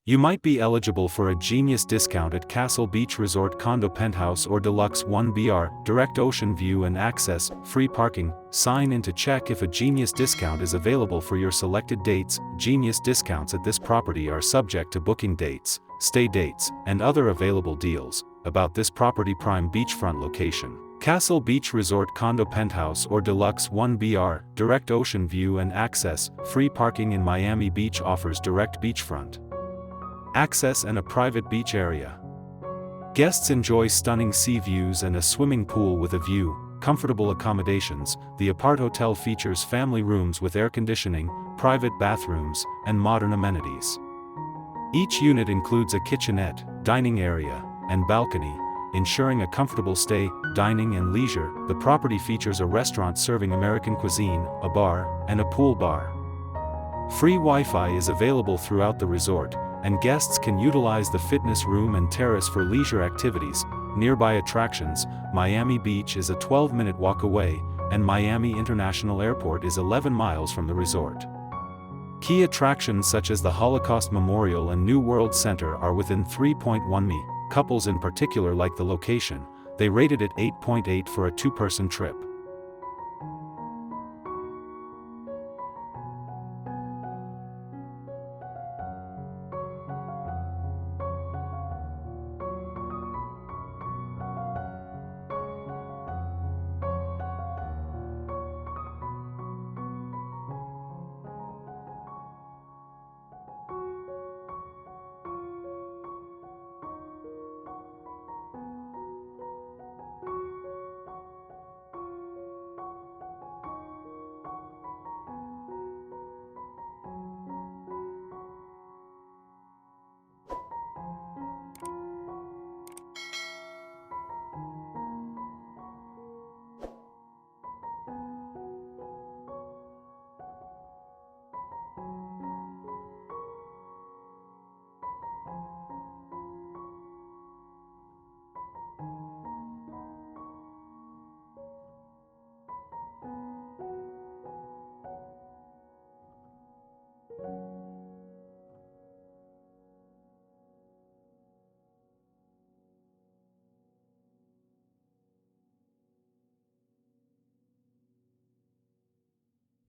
You might be eligible for a genius discount at Castle Beach Resort Condo Penthouse or Deluxe 1BR, direct ocean view and access, free parking. Sign in to check if a genius discount is available for your selected dates. Genius discounts at this property are subject to booking dates, stay dates, and other available deals. About this property: prime beachfront location. Castle Beach Resort Condo Penthouse or Deluxe 1BR, direct ocean view and access, free parking in Miami Beach. Offers direct beachfront access and a private beach area. Guests enjoy stunning sea views and a swimming pool with a view. Comfortable accommodations. The Apart Hotel features family rooms with air conditioning, private bathrooms, and modern amenities. Each unit includes a kitchenette, dining area, and balcony, ensuring a comfortable stay. Dining and leisure. The property features a restaurant serving American cuisine, a bar, and a pool bar. Free Wi-Fi is available throughout the resort, and guests can utilize the fitness room and terrace for leisure activities. Nearby attractions: Miami Beach is a 12-minute walk away, and Miami International Airport is 11 miles from the resort. Key attractions such as the Holocaust Memorial and New World Center are within 3.1 mi. Couples in particular like the location. They rated it 8.8 for a two-person trip.